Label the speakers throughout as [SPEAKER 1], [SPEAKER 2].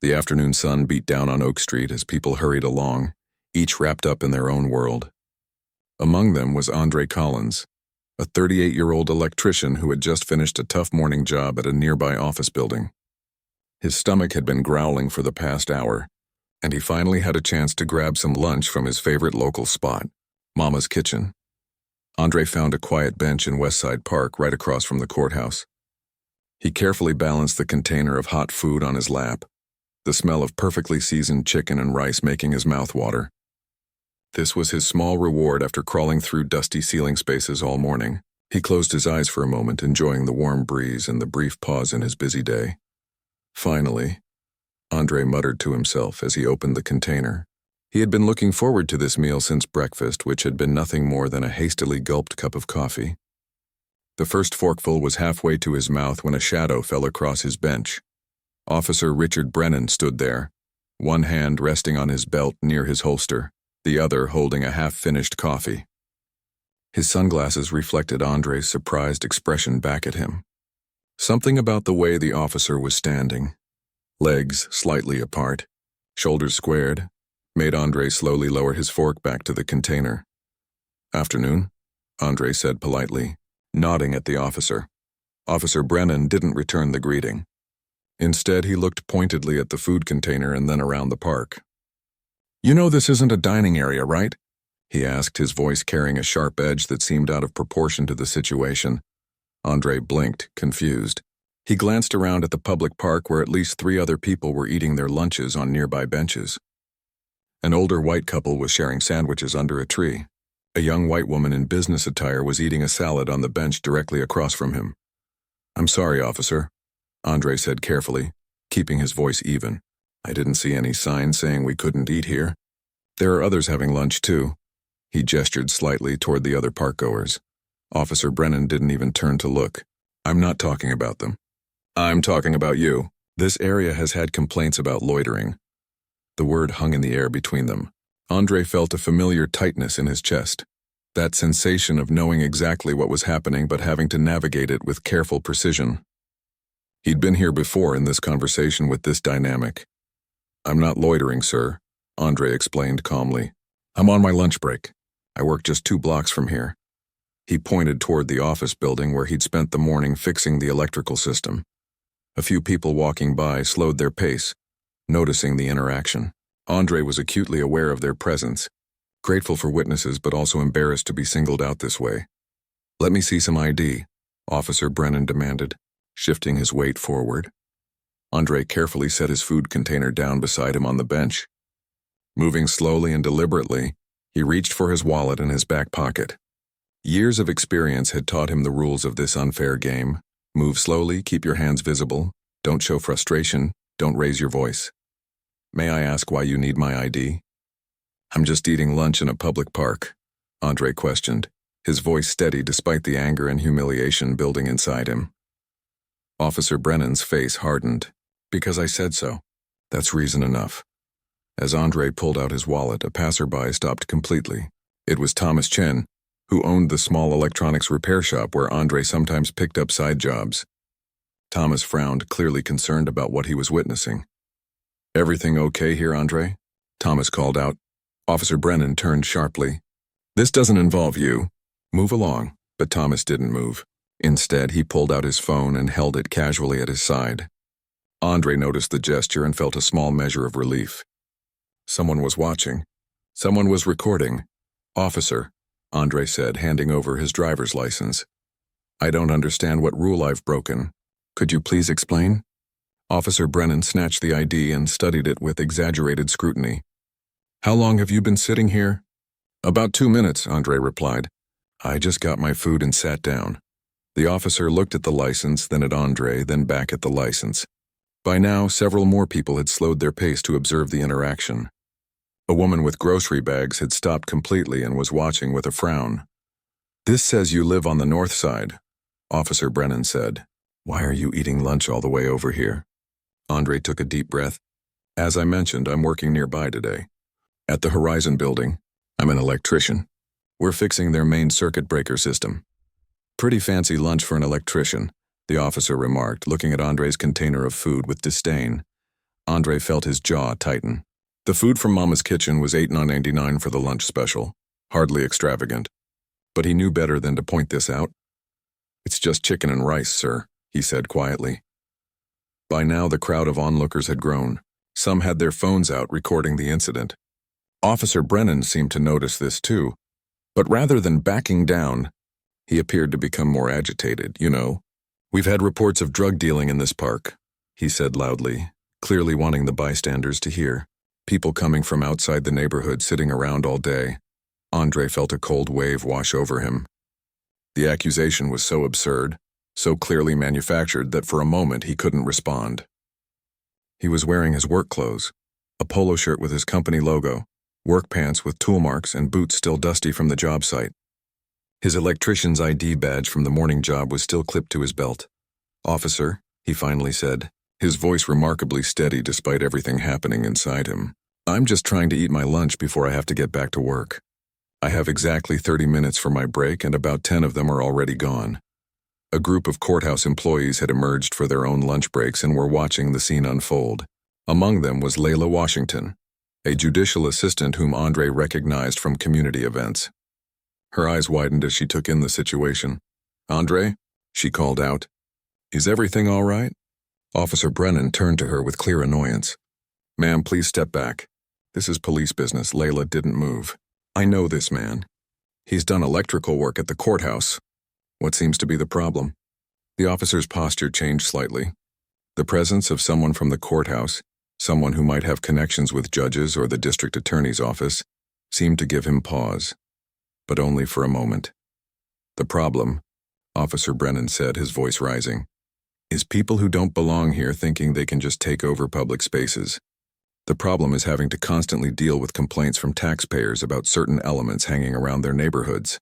[SPEAKER 1] The afternoon sun beat down on Oak Street as people hurried along, each wrapped up in their own world. Among them was Andre Collins, a 38-year-old electrician who had just finished a tough morning job at a nearby office building. His stomach had been growling for the past hour, and he finally had a chance to grab some lunch from his favorite local spot, Mama's Kitchen. Andre found a quiet bench in Westside Park right across from the courthouse. He carefully balanced the container of hot food on his lap, the smell of perfectly seasoned chicken and rice making his mouth water. This was his small reward after crawling through dusty ceiling spaces all morning. He closed his eyes for a moment, enjoying the warm breeze and the brief pause in his busy day. Finally, Andre muttered to himself as he opened the container. He had been looking forward to this meal since breakfast, which had been nothing more than a hastily gulped cup of coffee. The first forkful was halfway to his mouth when a shadow fell across his bench. Officer Richard Brennan stood there, one hand resting on his belt near his holster, the other holding a half-finished coffee. His sunglasses reflected Andre's surprised expression back at him. Something about the way the officer was standing, legs slightly apart, shoulders squared, made Andre slowly lower his fork back to the container. "Afternoon," Andre said politely, nodding at the officer. Officer Brennan didn't return the greeting. Instead, he looked pointedly at the food container and then around the park. "You know this isn't a dining area, right?" he asked, his voice carrying a sharp edge that seemed out of proportion to the situation. Andre blinked, confused. He glanced around at the public park where at least 3 other people were eating their lunches on nearby benches. An older white couple was sharing sandwiches under a tree. A young white woman in business attire was eating a salad on the bench directly across from him. "I'm sorry, officer," Andre said carefully, keeping his voice even. "I didn't see any sign saying we couldn't eat here. There are others having lunch too." He gestured slightly toward the other parkgoers. Officer Brennan didn't even turn to look. "I'm not talking about them. I'm talking about you. This area has had complaints about loitering." The word hung in the air between them. Andre felt a familiar tightness in his chest, that sensation of knowing exactly what was happening but having to navigate it with careful precision. He'd been here before in this conversation with this dynamic. "I'm not loitering, sir," Andre explained calmly. "I'm on my lunch break. I work just 2 blocks from here." He pointed toward the office building where he'd spent the morning fixing the electrical system. A few people walking by slowed their pace, noticing the interaction. Andre was acutely aware of their presence, grateful for witnesses but also embarrassed to be singled out this way. "Let me see some ID," Officer Brennan demanded, shifting his weight forward. Andre carefully set his food container down beside him on the bench. Moving slowly and deliberately, he reached for his wallet in his back pocket. Years of experience had taught him the rules of this unfair game. Move slowly, keep your hands visible, don't show frustration, don't raise your voice. "May I ask why you need my ID?" "I'm just eating lunch in a public park," Andre questioned, his voice steady despite the anger and humiliation building inside him. Officer Brennan's face hardened. "Because I said so. That's reason enough." As Andre pulled out his wallet, a passerby stopped completely. It was Thomas Chen, who owned the small electronics repair shop where Andre sometimes picked up side jobs. Thomas frowned, clearly concerned about what he was witnessing. "Everything okay here, Andre?" Thomas called out. Officer Brennan turned sharply. "This doesn't involve you. Move along." But Thomas didn't move. Instead, he pulled out his phone and held it casually at his side. Andre noticed the gesture and felt a small measure of relief. Someone was watching. Someone was recording. "Officer," Andre said, handing over his driver's license. "I don't understand what rule I've broken. Could you please explain?" Officer Brennan snatched the ID and studied it with exaggerated scrutiny. "How long have you been sitting here?" "About 2 minutes," Andre replied. "I just got my food and sat down." The officer looked at the license, then at Andre, then back at the license. By now, several more people had slowed their pace to observe the interaction. A woman with grocery bags had stopped completely and was watching with a frown. "This says you live on the north side," Officer Brennan said. "Why are you eating lunch all the way over here?" Andre took a deep breath. "As I mentioned, I'm working nearby today. At the Horizon building. I'm an electrician. We're fixing their main circuit breaker system." "Pretty fancy lunch for an electrician," the officer remarked, looking at Andre's container of food with disdain. Andre felt his jaw tighten. The food from Mama's Kitchen was $8.99 for the lunch special, hardly extravagant. But he knew better than to point this out. "It's just chicken and rice, sir," he said quietly. By now the crowd of onlookers had grown. Some had their phones out recording the incident. Officer Brennan seemed to notice this too, but rather than backing down, he appeared to become more agitated. "We've had reports of drug dealing in this park," he said loudly, clearly wanting the bystanders to hear. People coming from outside the neighborhood sitting around all day. Andre felt a cold wave wash over him. The accusation was so absurd, so clearly manufactured that for a moment he couldn't respond. He was wearing his work clothes, a polo shirt with his company logo, work pants with tool marks and boots still dusty from the job site. His electrician's ID badge from the morning job was still clipped to his belt. "Officer," he finally said, his voice remarkably steady despite everything happening inside him. "I'm just trying to eat my lunch before I have to get back to work. I have exactly 30 minutes for my break and about 10 of them are already gone." A group of courthouse employees had emerged for their own lunch breaks and were watching the scene unfold. Among them was Layla Washington, a judicial assistant whom Andre recognized from community events. Her eyes widened as she took in the situation. "Andre?" she called out. "Is everything all right?" Officer Brennan turned to her with clear annoyance. "Ma'am, please step back. This is police business." Layla didn't move. "I know this man. He's done electrical work at the courthouse. What seems to be the problem?" The officer's posture changed slightly. The presence of someone from the courthouse, someone who might have connections with judges or the district attorney's office, seemed to give him pause. But only for a moment. "The problem," Officer Brennan said, his voice rising, "is people who don't belong here thinking they can just take over public spaces. The problem is having to constantly deal with complaints from taxpayers about certain elements hanging around their neighborhoods."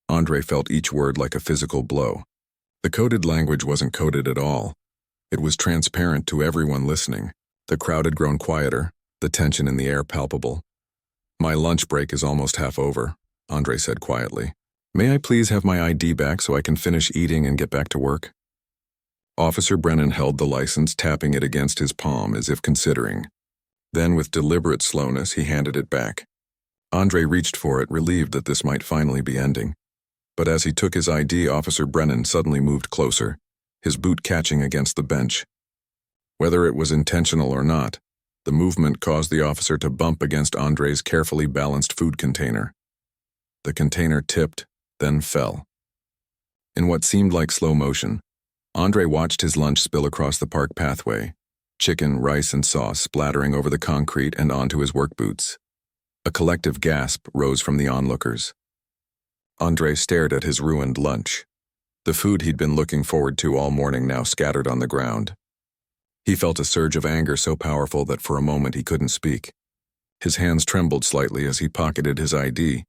[SPEAKER 1] Andre felt each word like a physical blow. The coded language wasn't coded at all. It was transparent to everyone listening. The crowd had grown quieter, the tension in the air palpable. "My lunch break is almost half over," Andre said quietly. "May I please have my ID back so I can finish eating and get back to work?" Officer Brennan held the license, tapping it against his palm as if considering. Then, with deliberate slowness, he handed it back. Andre reached for it, relieved that this might finally be ending. But as he took his ID, Officer Brennan suddenly moved closer, his boot catching against the bench. Whether it was intentional or not, the movement caused the officer to bump against Andre's carefully balanced food container. The container tipped, then fell. In what seemed like slow motion, Andre watched his lunch spill across the park pathway, chicken, rice, and sauce splattering over the concrete and onto his work boots. A collective gasp rose from the onlookers. Andre stared at his ruined lunch. The food he'd been looking forward to all morning now scattered on the ground. He felt a surge of anger so powerful that for a moment he couldn't speak. His hands trembled slightly as he pocketed his ID.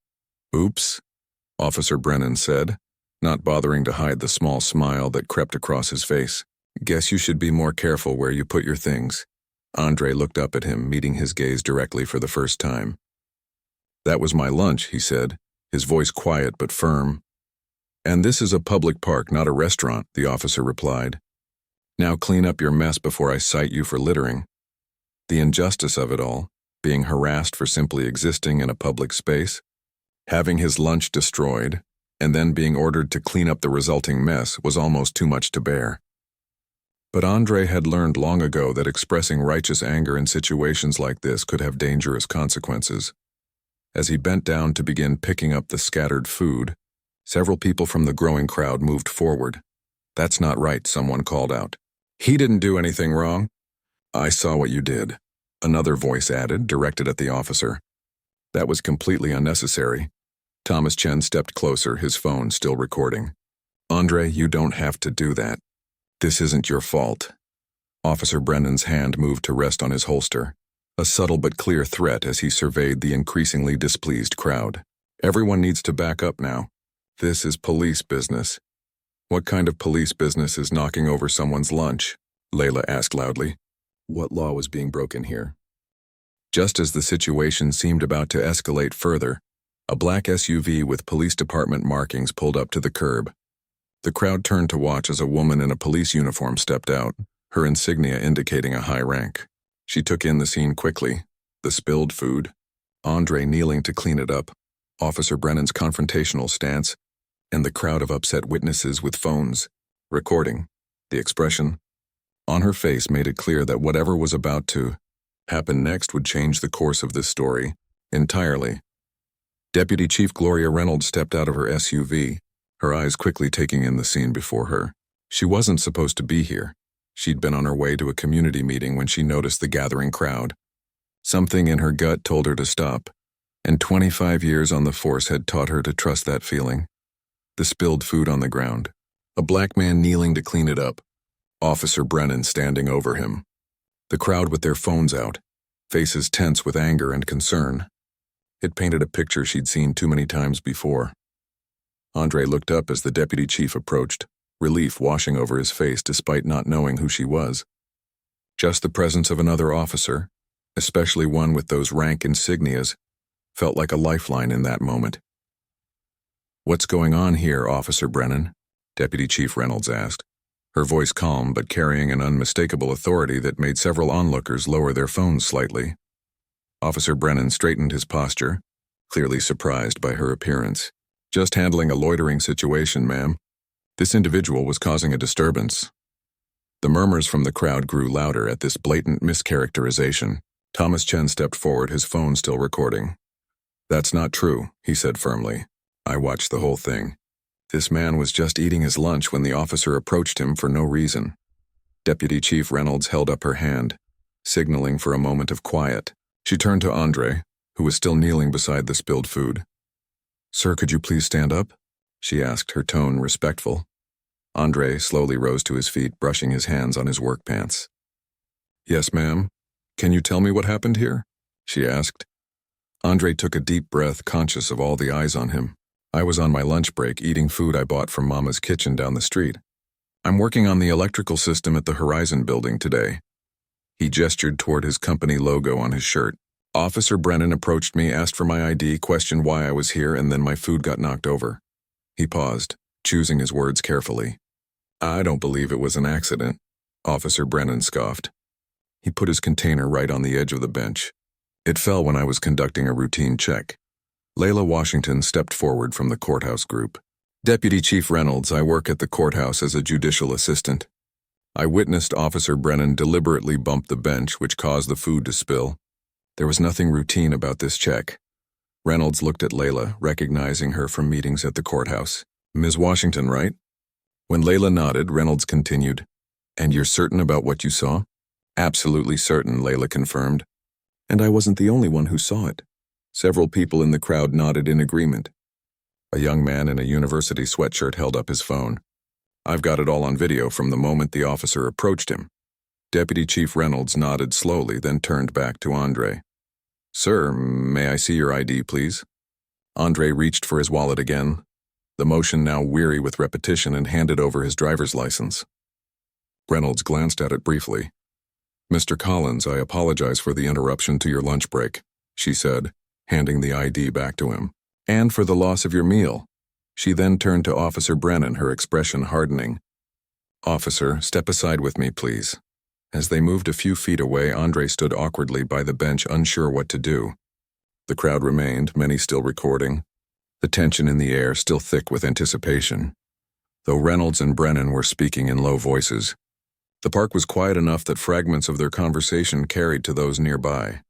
[SPEAKER 1] "Oops," Officer Brennan said, not bothering to hide the small smile that crept across his face. "Guess you should be more careful where you put your things." Andre looked up at him, meeting his gaze directly for the first time. "That was my lunch," he said, his voice quiet but firm. "And this is a public park, not a restaurant," the officer replied. "Now clean up your mess before I cite you for littering." The injustice of it all, being harassed for simply existing in a public space, having his lunch destroyed, and then being ordered to clean up the resulting mess was almost too much to bear. But Andre had learned long ago that expressing righteous anger in situations like this could have dangerous consequences. As he bent down to begin picking up the scattered food, several people from the growing crowd moved forward. "That's not right," someone called out. "He didn't do anything wrong." "I saw what you did," another voice added, directed at the officer. "That was completely unnecessary." Thomas Chen stepped closer, his phone still recording. "Andre, you don't have to do that. This isn't your fault." Officer Brennan's hand moved to rest on his holster, a subtle but clear threat as he surveyed the increasingly displeased crowd. "Everyone needs to back up now. This is police business." "What kind of police business is knocking over someone's lunch?" Layla asked loudly. What law was being broken here? Just as the situation seemed about to escalate further, a black SUV with police department markings pulled up to the curb. The crowd turned to watch as a woman in a police uniform stepped out, her insignia indicating a high rank. She took in the scene quickly. The spilled food, Andre kneeling to clean it up, Officer Brennan's confrontational stance, and the crowd of upset witnesses with phones, recording. The expression on her face made it clear that whatever was about to happen next would change the course of this story entirely. Deputy Chief Gloria Reynolds stepped out of her SUV, her eyes quickly taking in the scene before her. She wasn't supposed to be here. She'd been on her way to a community meeting when she noticed the gathering crowd. Something in her gut told her to stop, and 25 years on the force had taught her to trust that feeling. The spilled food on the ground, a black man kneeling to clean it up, Officer Brennan standing over him. The crowd with their phones out, faces tense with anger and concern. It painted a picture she'd seen too many times before. Andre looked up as the deputy chief approached, relief washing over his face despite not knowing who she was. Just the presence of another officer, especially one with those rank insignias, felt like a lifeline in that moment. "What's going on here, Officer Brennan?" Deputy Chief Reynolds asked, her voice calm but carrying an unmistakable authority that made several onlookers lower their phones slightly. Officer Brennan straightened his posture, clearly surprised by her appearance. "Just handling a loitering situation, ma'am. This individual was causing a disturbance." The murmurs from the crowd grew louder at this blatant mischaracterization. Thomas Chen stepped forward, his phone still recording. "That's not true," he said firmly. "I watched the whole thing. This man was just eating his lunch when the officer approached him for no reason." Deputy Chief Reynolds held up her hand, signaling for a moment of quiet. She turned to Andre, who was still kneeling beside the spilled food. "Sir, could you please stand up?" she asked, her tone respectful. Andre slowly rose to his feet, brushing his hands on his work pants. "Yes, ma'am. Can you tell me what happened here?" she asked. Andre took a deep breath, conscious of all the eyes on him. "I was on my lunch break eating food I bought from Mama's kitchen down the street. I'm working on the electrical system at the Horizon building today." He gestured toward his company logo on his shirt. "Officer Brennan approached me, asked for my ID, questioned why I was here, and then my food got knocked over." He paused, choosing his words carefully. "I don't believe it was an accident," Officer Brennan scoffed. He put his container right on the edge of the bench. "It fell when I was conducting a routine check." Layla Washington stepped forward from the courthouse group. "Deputy Chief Reynolds, I work at the courthouse as a judicial assistant. I witnessed Officer Brennan deliberately bump the bench, which caused the food to spill. There was nothing routine about this check." Reynolds looked at Layla, recognizing her from meetings at the courthouse. "Ms. Washington, right?" When Layla nodded, Reynolds continued. "And you're certain about what you saw?" "Absolutely certain," Layla confirmed. "And I wasn't the only one who saw it." Several people in the crowd nodded in agreement. A young man in a university sweatshirt held up his phone. "I've got it all on video from the moment the officer approached him." Deputy Chief Reynolds nodded slowly, then turned back to Andre. "Sir, may I see your ID, please?" Andre reached for his wallet again, the motion now weary with repetition, and handed over his driver's license. Reynolds glanced at it briefly. "Mr. Collins, I apologize for the interruption to your lunch break," she said, handing the ID back to him. "And for the loss of your meal." She then turned to Officer Brennan, her expression hardening. "Officer, step aside with me, please." As they moved a few feet away, Andre stood awkwardly by the bench, unsure what to do. The crowd remained, many still recording, the tension in the air still thick with anticipation. Though Reynolds and Brennan were speaking in low voices, the park was quiet enough that fragments of their conversation carried to those nearby.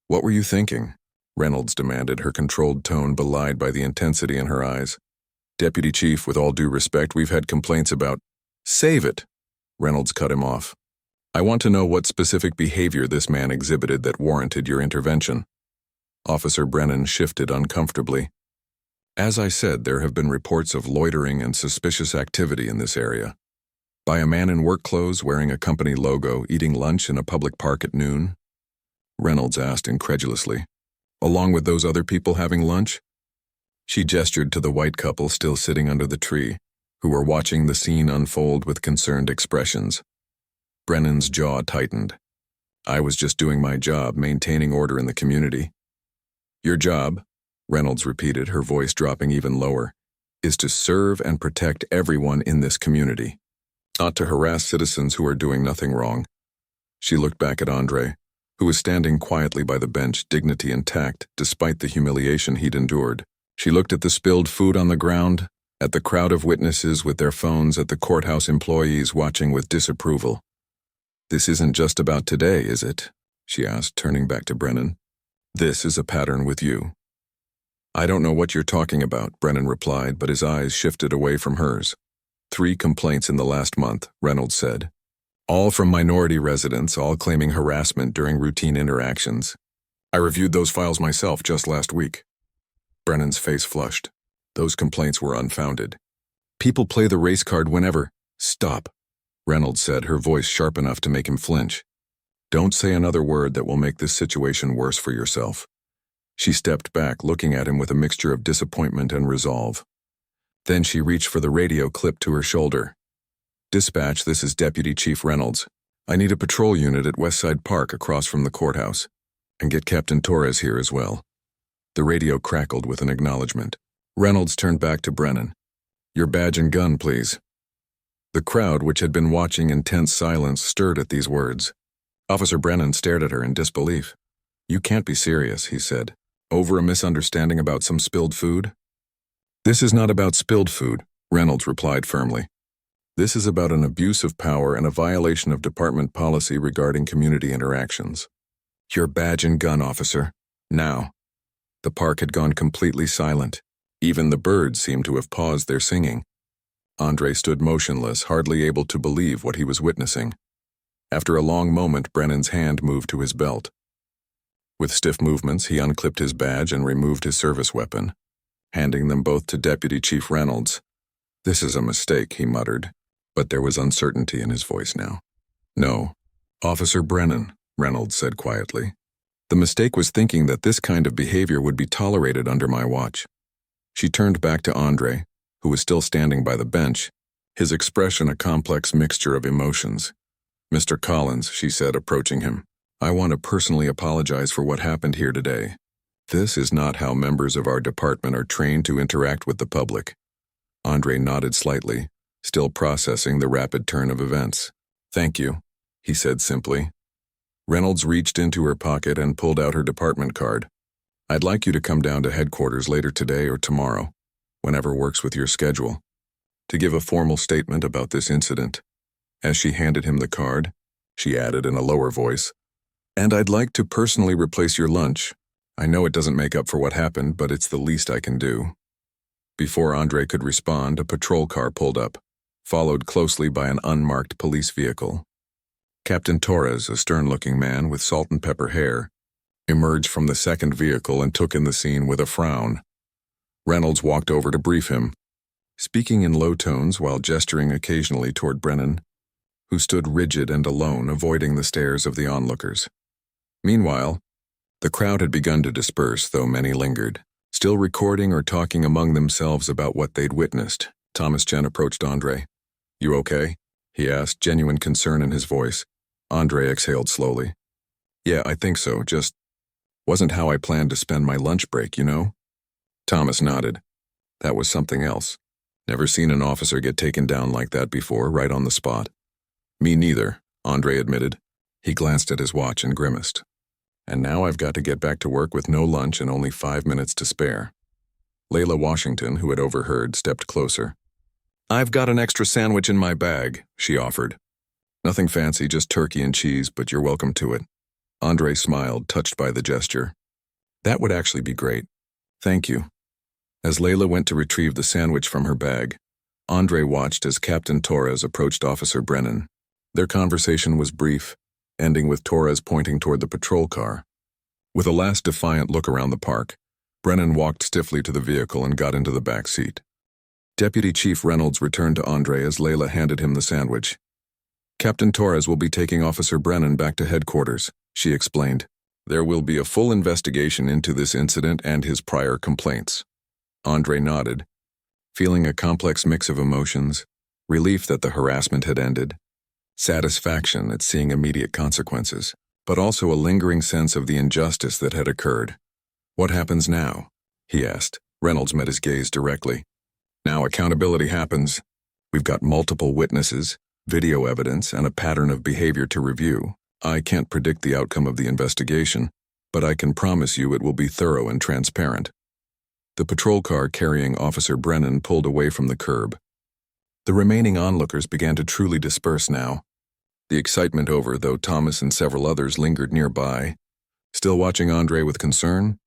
[SPEAKER 1] "What were you thinking?" Reynolds demanded, her controlled tone belied by the intensity in her eyes. "Deputy Chief, with all due respect, we've had complaints about—" "Save it!" Reynolds cut him off. "I want to know what specific behavior this man exhibited that warranted your intervention." Officer Brennan shifted uncomfortably. "As I said, there have been reports of loitering and suspicious activity in this area. By a man in work clothes wearing a company logo eating lunch in a public park at noon?" Reynolds asked incredulously. "Along with those other people having lunch?" She gestured to the white couple still sitting under the tree, who were watching the scene unfold with concerned expressions. Brennan's jaw tightened. "I was just doing my job, maintaining order in the community." "Your job," Reynolds repeated, her voice dropping even lower, "is to serve and protect everyone in this community, not to harass citizens who are doing nothing wrong." She looked back at Andre, who was standing quietly by the bench, dignity intact despite the humiliation he'd endured. She looked at the spilled food on the ground, at the crowd of witnesses with their phones, at the courthouse employees watching with disapproval. "This isn't just about today, is it?" she asked, turning back to Brennan. "This is a pattern with you." "I don't know what you're talking about," Brennan replied, but his eyes shifted away from hers. 3 complaints in the last month, Reynolds said. All from minority residents, all claiming harassment during routine interactions. "I reviewed those files myself just last week." Brennan's face flushed. Those complaints were unfounded. "People play the race card whenever—" "Stop," Reynolds said, her voice sharp enough to make him flinch. "Don't say another word that will make this situation worse for yourself." She stepped back, looking at him with a mixture of disappointment and resolve. Then she reached for the radio clipped to her shoulder. "Dispatch, this is Deputy Chief Reynolds. I need a patrol unit at Westside Park across from the courthouse. And get Captain Torres here as well." The radio crackled with an acknowledgement. Reynolds turned back to Brennan. "Your badge and gun, please." The crowd, which had been watching in tense silence, stirred at these words. Officer Brennan stared at her in disbelief. "You can't be serious," he said. "Over a misunderstanding about some spilled food?" "This is not about spilled food," Reynolds replied firmly. "This is about an abuse of power and a violation of department policy regarding community interactions. Your badge and gun, officer. Now." The park had gone completely silent. Even the birds seemed to have paused their singing. Andre stood motionless, hardly able to believe what he was witnessing. After a long moment, Brennan's hand moved to his belt. With stiff movements, he unclipped his badge and removed his service weapon, handing them both to Deputy Chief Reynolds. "This is a mistake," he muttered, but there was uncertainty in his voice now. "No, Officer Brennan," Reynolds said quietly. "The mistake was thinking that this kind of behavior would be tolerated under my watch." She turned back to Andre, who was still standing by the bench, his expression a complex mixture of emotions. "Mr. Collins," she said, approaching him, "I want to personally apologize for what happened here today. This is not how members of our department are trained to interact with the public." Andre nodded slightly, still processing the rapid turn of events. "Thank you," he said simply. Reynolds reached into her pocket and pulled out her department card. "I'd like you to come down to headquarters later today or tomorrow, whenever works with your schedule, to give a formal statement about this incident." As she handed him the card, she added in a lower voice, "And I'd like to personally replace your lunch. I know it doesn't make up for what happened, but it's the least I can do." Before Andre could respond, a patrol car pulled up, followed closely by an unmarked police vehicle. Captain Torres, a stern-looking man with salt and pepper hair, emerged from the second vehicle and took in the scene with a frown. Reynolds walked over to brief him, speaking in low tones while gesturing occasionally toward Brennan, who stood rigid and alone, avoiding the stares of the onlookers. Meanwhile, the crowd had begun to disperse, though many lingered, still recording or talking among themselves about what they'd witnessed. Thomas Chen approached Andre. "You okay?" he asked, genuine concern in his voice. Andre exhaled slowly. "Yeah, I think so, just wasn't how I planned to spend my lunch break, you know?" Thomas nodded. "That was something else. Never seen an officer get taken down like that before, right on the spot." "Me neither," Andre admitted. He glanced at his watch and grimaced. "And now I've got to get back to work with no lunch and only 5 minutes to spare." Layla Washington, who had overheard, stepped closer. "I've got an extra sandwich in my bag," she offered. "Nothing fancy, just turkey and cheese, but you're welcome to it." Andre smiled, touched by the gesture. "That would actually be great. Thank you." As Layla went to retrieve the sandwich from her bag, Andre watched as Captain Torres approached Officer Brennan. Their conversation was brief, ending with Torres pointing toward the patrol car. With a last defiant look around the park, Brennan walked stiffly to the vehicle and got into the back seat. Deputy Chief Reynolds returned to Andre as Layla handed him the sandwich. "Captain Torres will be taking Officer Brennan back to headquarters," she explained. "There will be a full investigation into this incident and his prior complaints." Andre nodded, feeling a complex mix of emotions, relief that the harassment had ended, satisfaction at seeing immediate consequences, but also a lingering sense of the injustice that had occurred. "What happens now?" he asked. Reynolds met his gaze directly. "Now accountability happens. We've got multiple witnesses, video evidence, and a pattern of behavior to review. I can't predict the outcome of the investigation, but I can promise you it will be thorough and transparent. The patrol car carrying Officer Brennan pulled away from the curb. The remaining onlookers began to truly disperse now. The excitement over, though Thomas and several others lingered nearby. Still watching Andre with concern?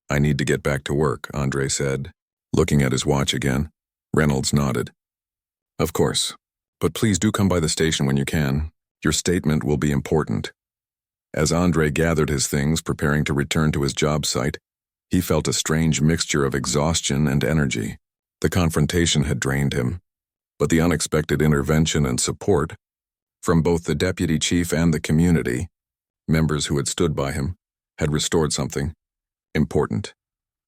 [SPEAKER 1] I need to get back to work, Andre said, looking at his watch again. Reynolds nodded. Of course, but please do come by the station when you can. Your statement will be important. As Andre gathered his things, preparing to return to his job site, he felt a strange mixture of exhaustion and energy. The confrontation had drained him, but the unexpected intervention and support from both the deputy chief and the community, members who had stood by him, had restored something important.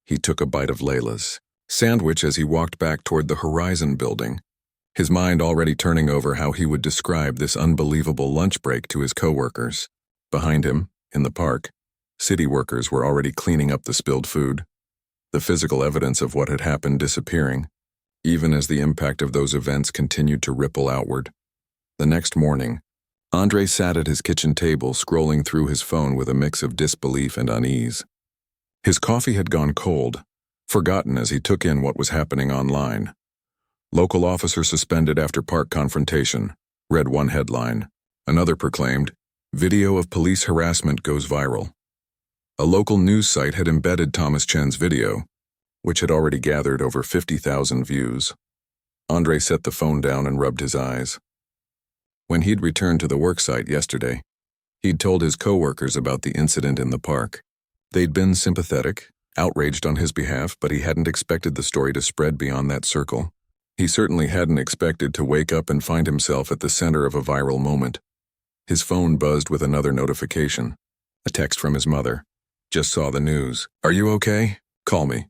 [SPEAKER 1] He took a bite of Layla's sandwich as he walked back toward the Horizon building, his mind already turning over how he would describe this unbelievable lunch break to his coworkers. Behind him, in the park, city workers were already cleaning up the spilled food, the physical evidence of what had happened disappearing, even as the impact of those events continued to ripple outward. The next morning, Andre sat at his kitchen table scrolling through his phone with a mix of disbelief and unease. His coffee had gone cold, forgotten as he took in what was happening online. Local officer suspended after park confrontation, read one headline. Another proclaimed, video of police harassment goes viral. A local news site had embedded Thomas Chen's video, which had already gathered over 50,000 views. Andre set the phone down and rubbed his eyes. When he'd returned to the worksite yesterday, he'd told his coworkers about the incident in the park. They'd been sympathetic, outraged on his behalf, but he hadn't expected the story to spread beyond that circle. He certainly hadn't expected to wake up and find himself at the center of a viral moment. His phone buzzed with another notification. A text from his mother. Just saw the news. Are you okay? Call me.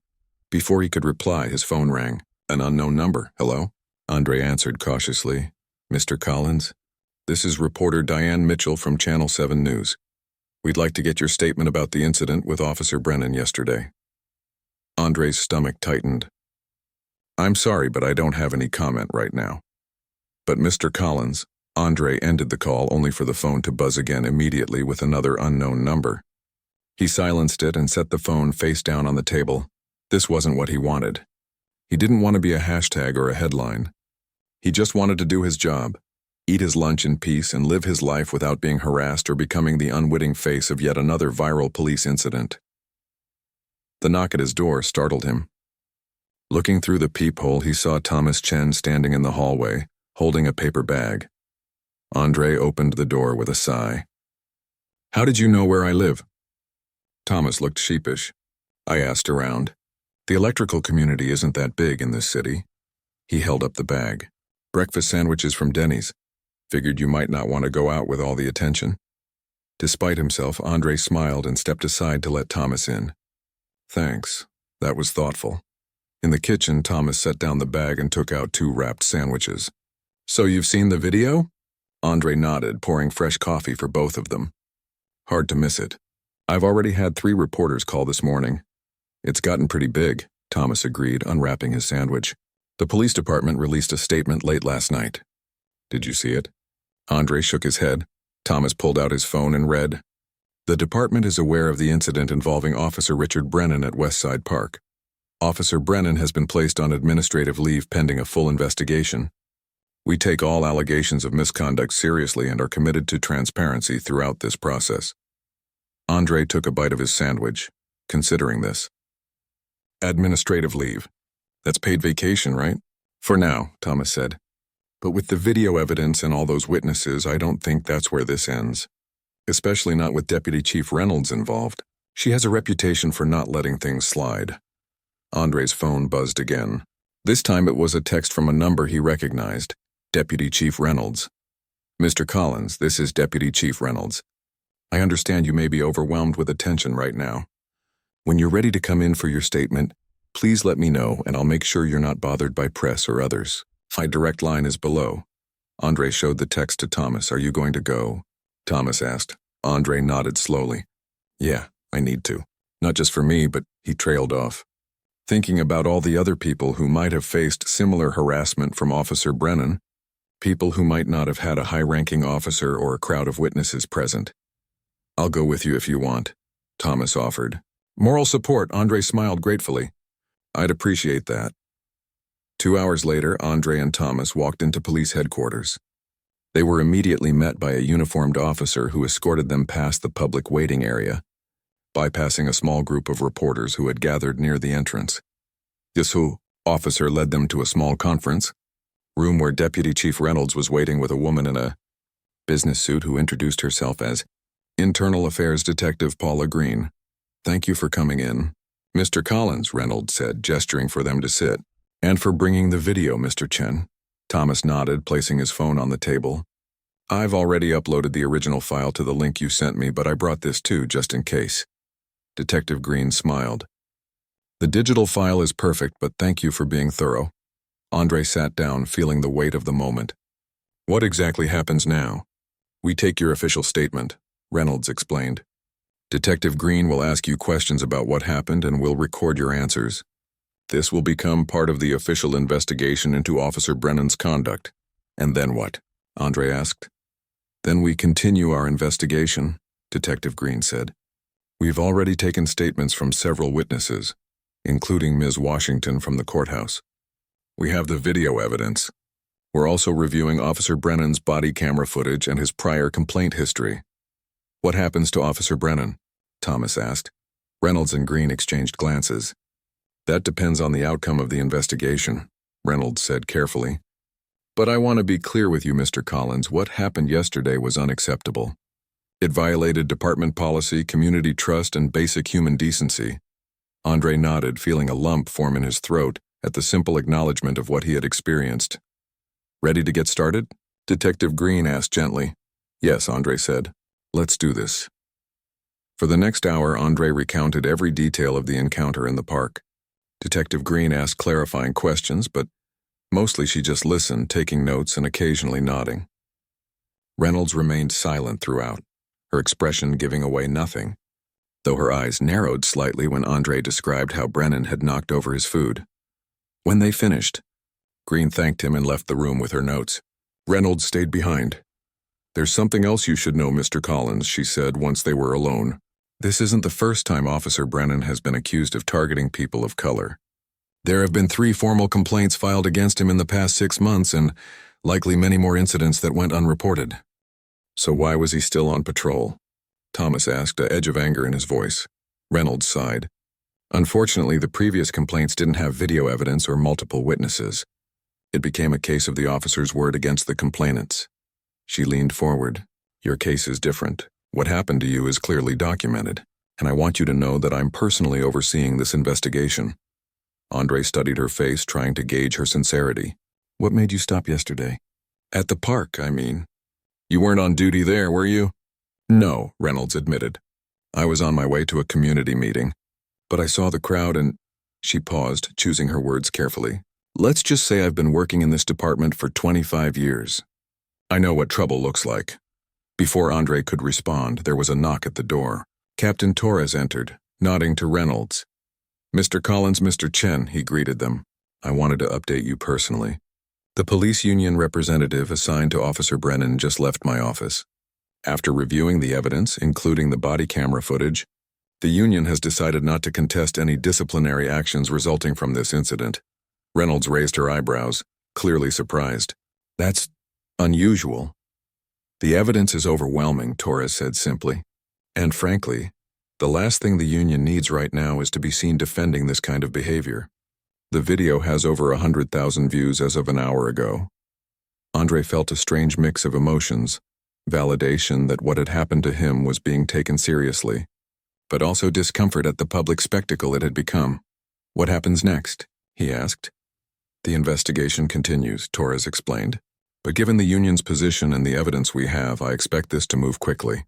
[SPEAKER 1] Before he could reply, his phone rang. An unknown number. Hello? Andre answered cautiously. Mr. Collins? This is reporter Diane Mitchell from Channel 7 News. We'd like to get your statement about the incident with Officer Brennan yesterday. Andre's stomach tightened. I'm sorry, but I don't have any comment right now. But Mr. Collins, Andre ended the call only for the phone to buzz again immediately with another unknown number. He silenced it and set the phone face down on the table. This wasn't what he wanted. He didn't want to be a hashtag or a headline. He just wanted to do his job, eat his lunch in peace and live his life without being harassed or becoming the unwitting face of yet another viral police incident. The knock at his door startled him. Looking through the peephole, he saw Thomas Chen standing in the hallway, holding a paper bag. Andre opened the door with a sigh. How did you know where I live? Thomas looked sheepish. I asked around. The electrical community isn't that big in this city. He held up the bag. Breakfast sandwiches from Denny's. Figured you might not want to go out with all the attention. Despite himself, Andre smiled and stepped aside to let Thomas in. Thanks. That was thoughtful. In the kitchen, Thomas set down the bag and took out 2 wrapped sandwiches. So you've seen the video? Andre nodded, pouring fresh coffee for both of them. Hard to miss it. I've already had 3 reporters call this morning. It's gotten pretty big, Thomas agreed, unwrapping his sandwich. The police department released a statement late last night. Did you see it? Andre shook his head. Thomas pulled out his phone and read, The department is aware of the incident involving Officer Richard Brennan at Westside Park. Officer Brennan has been placed on administrative leave pending a full investigation. We take all allegations of misconduct seriously and are committed to transparency throughout this process. Andre took a bite of his sandwich, considering this. Administrative leave. That's paid vacation, right? For now, Thomas said. But with the video evidence and all those witnesses, I don't think that's where this ends. Especially not with Deputy Chief Reynolds involved. She has a reputation for not letting things slide. Andre's phone buzzed again. This time it was a text from a number he recognized. Deputy Chief Reynolds. Mr. Collins, this is Deputy Chief Reynolds. I understand you may be overwhelmed with attention right now. When you're ready to come in for your statement, please let me know and I'll make sure you're not bothered by press or others. My direct line is below. Andre showed the text to Thomas. Are you going to go? Thomas asked. Andre nodded slowly. Yeah, I need to. Not just for me, but he trailed off. Thinking about all the other people who might have faced similar harassment from Officer Brennan, people who might not have had a high-ranking officer or a crowd of witnesses present. I'll go with you if you want, Thomas offered. Moral support, Andre smiled gratefully. I'd appreciate that. 2 hours later, Andre and Thomas walked into police headquarters. They were immediately met by a uniformed officer who escorted them past the public waiting area, bypassing a small group of reporters who had gathered near the entrance. This officer led them to a small conference room where Deputy Chief Reynolds was waiting with a woman in a business suit who introduced herself as Internal Affairs Detective Paula Green. Thank you for coming in, Mr. Collins, Reynolds said, gesturing for them to sit. And for bringing the video, Mr. Chen. Thomas nodded, placing his phone on the table. I've already uploaded the original file to the link you sent me, but I brought this too, just in case. Detective Green smiled. The digital file is perfect, but thank you for being thorough. Andre sat down, feeling the weight of the moment. What exactly happens now? We take your official statement, Reynolds explained. Detective Green will ask you questions about what happened and will record your answers. This will become part of the official investigation into Officer Brennan's conduct. And then what? Andre asked. Then we continue our investigation, Detective Green said. We've already taken statements from several witnesses, including Ms. Washington from the courthouse. We have the video evidence. We're also reviewing Officer Brennan's body camera footage and his prior complaint history. What happens to Officer Brennan? Thomas asked. Reynolds and Green exchanged glances. That depends on the outcome of the investigation, Reynolds said carefully. But I want to be clear with you, Mr. Collins, what happened yesterday was unacceptable. It violated department policy, community trust, and basic human decency. Andre nodded, feeling a lump form in his throat at the simple acknowledgement of what he had experienced. Ready to get started? Detective Green asked gently. Yes, Andre said. Let's do this. For the next hour, Andre recounted every detail of the encounter in the park. Detective Green asked clarifying questions, but mostly she just listened, taking notes and occasionally nodding. Reynolds remained silent throughout, her expression giving away nothing, though her eyes narrowed slightly when Andre described how Brennan had knocked over his food. When they finished, Green thanked him and left the room with her notes. Reynolds stayed behind. There's something else you should know, Mr. Collins, she said once they were alone. This isn't the first time Officer Brennan has been accused of targeting people of color. There have been 3 formal complaints filed against him in the past 6 months and likely many more incidents that went unreported. So why was he still on patrol? Thomas asked, an edge of anger in his voice. Reynolds sighed. Unfortunately, the previous complaints didn't have video evidence or multiple witnesses. It became a case of the officer's word against the complainants. She leaned forward. Your case is different. What happened to you is clearly documented, and I want you to know that I'm personally overseeing this investigation. Andre studied her face, trying to gauge her sincerity. What made you stop yesterday? At the park, I mean. You weren't on duty there, were you? No, Reynolds admitted. I was on my way to a community meeting, but I saw the crowd and... She paused, choosing her words carefully. Let's just say I've been working in this department for 25 years. I know what trouble looks like. Before Andre could respond, there was a knock at the door. Captain Torres entered, nodding to Reynolds. Mr. Collins, Mr. Chen, he greeted them. I wanted to update you personally. The police union representative assigned to Officer Brennan just left my office. After reviewing the evidence, including the body camera footage, the union has decided not to contest any disciplinary actions resulting from this incident. Reynolds raised her eyebrows, clearly surprised. That's unusual. The evidence is overwhelming, Torres said simply. And frankly, the last thing the union needs right now is to be seen defending this kind of behavior. The video has over 100,000 views as of an hour ago. Andre felt a strange mix of emotions, validation that what had happened to him was being taken seriously, but also discomfort at the public spectacle it had become. What happens next? He asked. The investigation continues, Torres explained. But given the union's position and the evidence we have, I expect this to move quickly.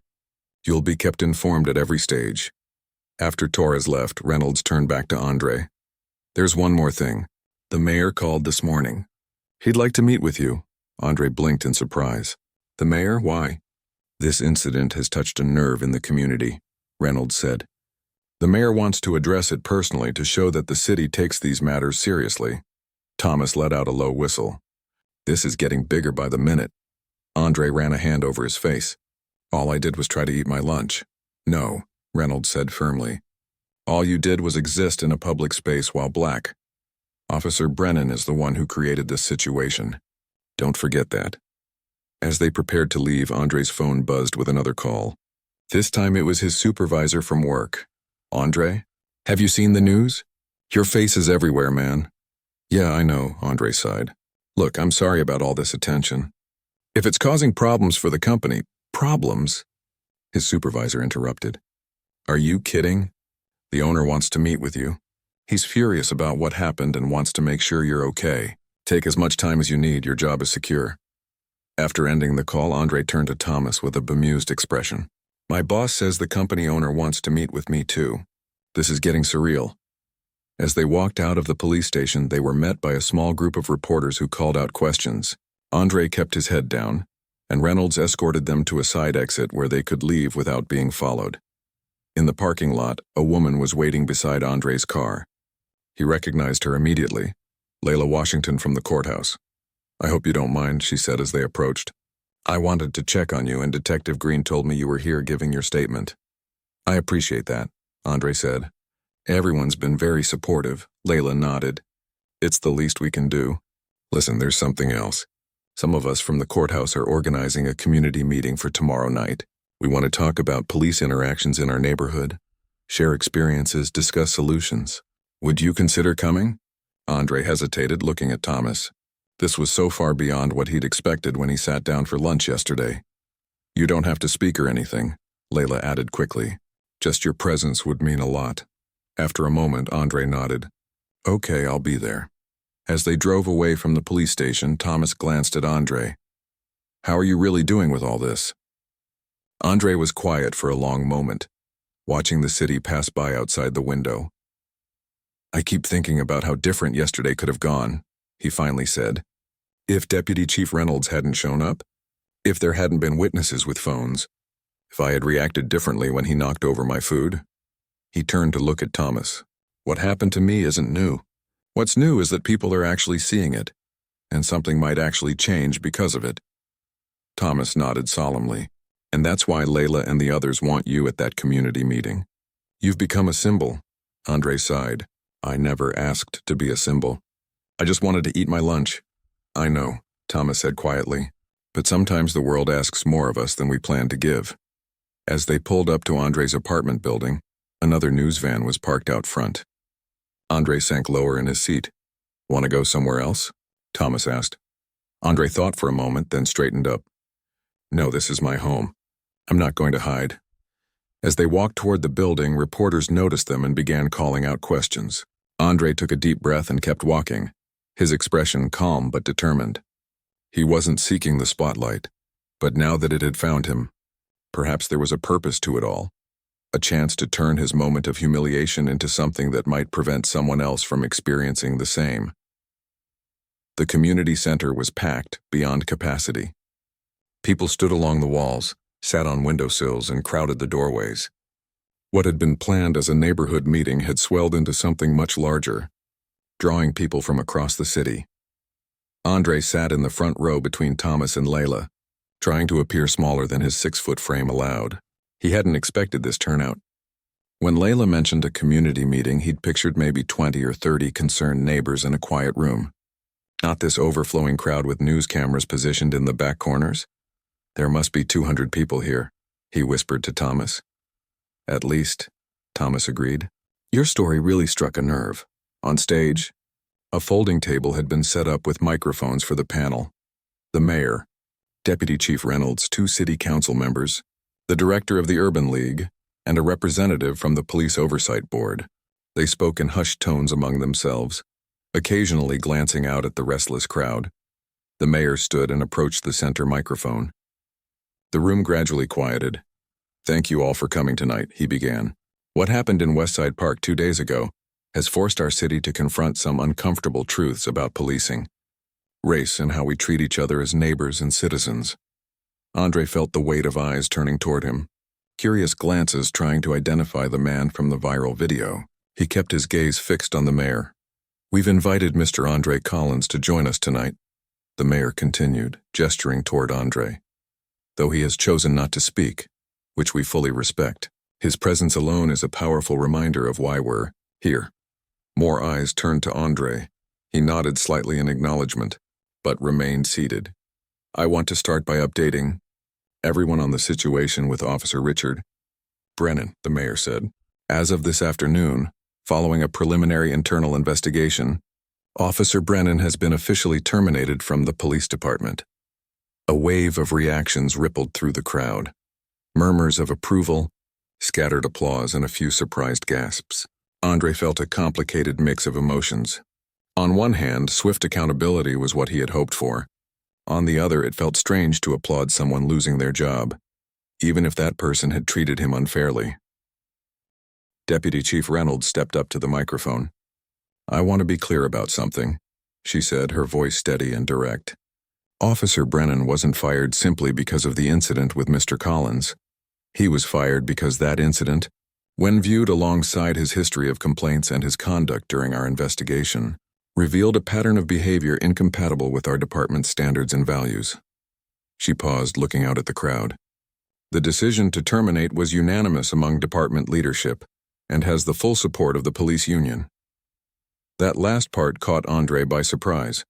[SPEAKER 1] You'll be kept informed at every stage. After Torres left, Reynolds turned back to Andre. There's one more thing. The mayor called this morning. He'd like to meet with you. Andre blinked in surprise. The mayor? Why? This incident has touched a nerve in the community, Reynolds said. The mayor wants to address it personally to show that the city takes these matters seriously. Thomas let out a low whistle. This is getting bigger by the minute. Andre ran a hand over his face. All I did was try to eat my lunch. No, Reynolds said firmly. All you did was exist in a public space while black. Officer Brennan is the one who created this situation. Don't forget that. As they prepared to leave, Andre's phone buzzed with another call. This time it was his supervisor from work. Andre? Have you seen the news? Your face is everywhere, man. Yeah, I know, Andre sighed. Look, I'm sorry about all this attention. If it's causing problems for the company, problems? His supervisor interrupted. Are you kidding? The owner wants to meet with you. He's furious about what happened and wants to make sure you're okay. Take as much time as you need, your job is secure. After ending the call, Andre turned to Thomas with a bemused expression. My boss says the company owner wants to meet with me too. This is getting surreal. As they walked out of the police station, they were met by a small group of reporters who called out questions. Andre kept his head down, and Reynolds escorted them to a side exit where they could leave without being followed. In the parking lot, a woman was waiting beside Andre's car. He recognized her immediately, Layla Washington from the courthouse. I hope you don't mind, she said as they approached. I wanted to check on you, and Detective Green told me you were here giving your statement. I appreciate that, Andre said. Everyone's been very supportive, Layla nodded. It's the least we can do. Listen, there's something else. Some of us from the courthouse are organizing a community meeting for tomorrow night. We want to talk about police interactions in our neighborhood, share experiences, discuss solutions. Would you consider coming? Andre hesitated, looking at Thomas. This was so far beyond what he'd expected when he sat down for lunch yesterday. You don't have to speak or anything, Layla added quickly. Just your presence would mean a lot. After a moment, Andre nodded. Okay, I'll be there. As they drove away from the police station, Thomas glanced at Andre. How are you really doing with all this? Andre was quiet for a long moment, watching the city pass by outside the window. I keep thinking about how different yesterday could have gone, he finally said. If Deputy Chief Reynolds hadn't shown up, if there hadn't been witnesses with phones, if I had reacted differently when he knocked over my food. He turned to look at Thomas. What happened to me isn't new. What's new is that people are actually seeing it, and something might actually change because of it. Thomas nodded solemnly. And that's why Layla and the others want you at that community meeting. You've become a symbol, Andre sighed. I never asked to be a symbol. I just wanted to eat my lunch. I know, Thomas said quietly, but sometimes the world asks more of us than we plan to give. As they pulled up to Andre's apartment building, another news van was parked out front. Andre sank lower in his seat. Want to go somewhere else? Thomas asked. Andre thought for a moment, then straightened up. No, this is my home. I'm not going to hide. As they walked toward the building, reporters noticed them and began calling out questions. Andre took a deep breath and kept walking, his expression calm but determined. He wasn't seeking the spotlight, but now that it had found him, perhaps there was a purpose to it all, a chance to turn his moment of humiliation into something that might prevent someone else from experiencing the same. The community center was packed beyond capacity. People stood along the walls, sat on windowsills, and crowded the doorways. What had been planned as a neighborhood meeting had swelled into something much larger, drawing people from across the city. Andre sat in the front row between Thomas and Layla, trying to appear smaller than his 6-foot frame allowed. He hadn't expected this turnout. When Layla mentioned a community meeting, he'd pictured maybe 20 or 30 concerned neighbors in a quiet room. Not this overflowing crowd with news cameras positioned in the back corners. There must be 200 people here, he whispered to Thomas. At least, Thomas agreed. Your story really struck a nerve. On stage, a folding table had been set up with microphones for the panel. The mayor, Deputy Chief Reynolds, 2 city council members, the director of the Urban League, and a representative from the Police Oversight Board. They spoke in hushed tones among themselves, occasionally glancing out at the restless crowd. The mayor stood and approached the center microphone. The room gradually quieted. Thank you all for coming tonight, he began. What happened in Westside Park 2 days ago has forced our city to confront some uncomfortable truths about policing, race, and how we treat each other as neighbors and citizens. Andre felt the weight of eyes turning toward him, curious glances trying to identify the man from the viral video. He kept his gaze fixed on the mayor. We've invited Mr. Andre Collins to join us tonight, the mayor continued, gesturing toward Andre. Though he has chosen not to speak, which we fully respect. His presence alone is a powerful reminder of why we're here. More eyes turned to Andre. He nodded slightly in acknowledgement, but remained seated. I want to start by updating everyone on the situation with Officer Richard Brennan, the mayor said. As of this afternoon, following a preliminary internal investigation, Officer Brennan has been officially terminated from the police department. A wave of reactions rippled through the crowd. Murmurs of approval, scattered applause, and a few surprised gasps. Andre felt a complicated mix of emotions. On one hand, swift accountability was what he had hoped for. On the other, it felt strange to applaud someone losing their job, even if that person had treated him unfairly. Deputy Chief Reynolds stepped up to the microphone. "I want to be clear about something," she said, her voice steady and direct. Officer Brennan wasn't fired simply because of the incident with Mr. Collins. He was fired because that incident, when viewed alongside his history of complaints and his conduct during our investigation, revealed a pattern of behavior incompatible with our department's standards and values. She paused, looking out at the crowd. The decision to terminate was unanimous among department leadership and has the full support of the police union. That last part caught Andre by surprise.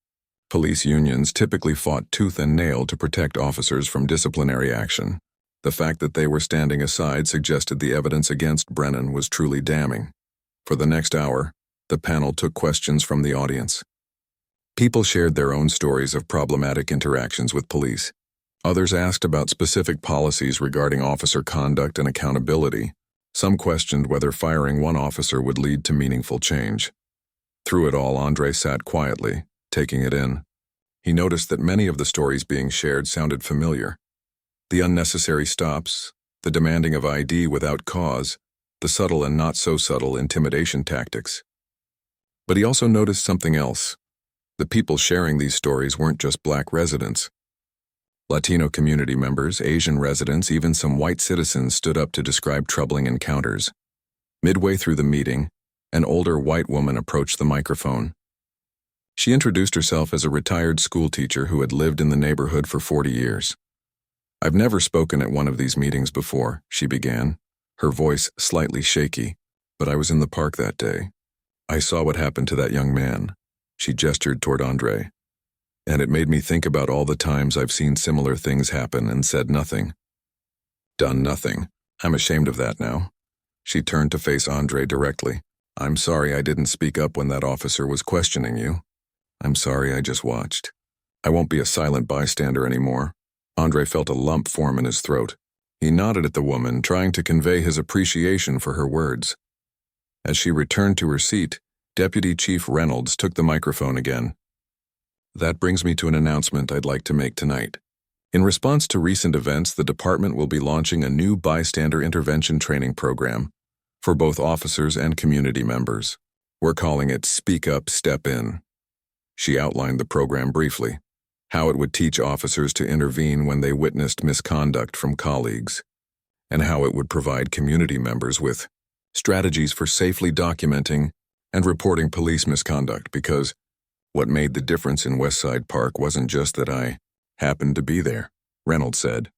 [SPEAKER 1] Police unions typically fought tooth and nail to protect officers from disciplinary action. The fact that they were standing aside suggested the evidence against Brennan was truly damning. For the next hour, the panel took questions from the audience. People shared their own stories of problematic interactions with police. Others asked about specific policies regarding officer conduct and accountability. Some questioned whether firing one officer would lead to meaningful change. Through it all, Andre sat quietly, taking it in. He noticed that many of the stories being shared sounded familiar. The unnecessary stops, the demanding of ID without cause, the subtle and not so subtle intimidation tactics. But he also noticed something else. The people sharing these stories weren't just Black residents. Latino community members, Asian residents, even some white citizens stood up to describe troubling encounters. Midway through the meeting, an older white woman approached the microphone. She introduced herself as a retired schoolteacher who had lived in the neighborhood for 40 years. "I've never spoken at one of these meetings before," she began, her voice slightly shaky, "but I was in the park that day. I saw what happened to that young man." She gestured toward Andre. "And it made me think about all the times I've seen similar things happen and said nothing. Done nothing. I'm ashamed of that now." She turned to face Andre directly. "I'm sorry I didn't speak up when that officer was questioning you. I'm sorry I just watched. I won't be a silent bystander anymore." Andre felt a lump form in his throat. He nodded at the woman, trying to convey his appreciation for her words. As she returned to her seat, Deputy Chief Reynolds took the microphone again. "That brings me to an announcement I'd like to make tonight. In response to recent events, the department will be launching a new bystander intervention training program for both officers and community members. We're calling it Speak Up, Step In." She outlined the program briefly, how it would teach officers to intervene when they witnessed misconduct from colleagues, and how it would provide community members with strategies for safely documenting and reporting police misconduct, because what made the difference in Westside Park wasn't just that I happened to be there, Reynolds said.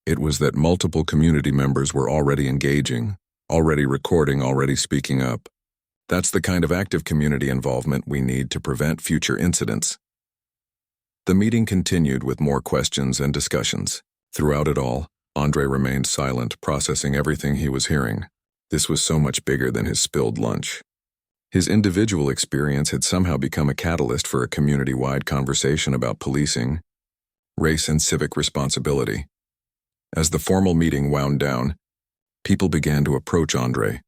[SPEAKER 1] It was that multiple community members were already engaging, already recording, already speaking up. That's the kind of active community involvement we need to prevent future incidents. The meeting continued with more questions and discussions. Throughout it all, Andre remained silent, processing everything he was hearing. This was so much bigger than his spilled lunch. His individual experience had somehow become a catalyst for a community-wide conversation about policing, race, and civic responsibility. As the formal meeting wound down, people began to approach Andre.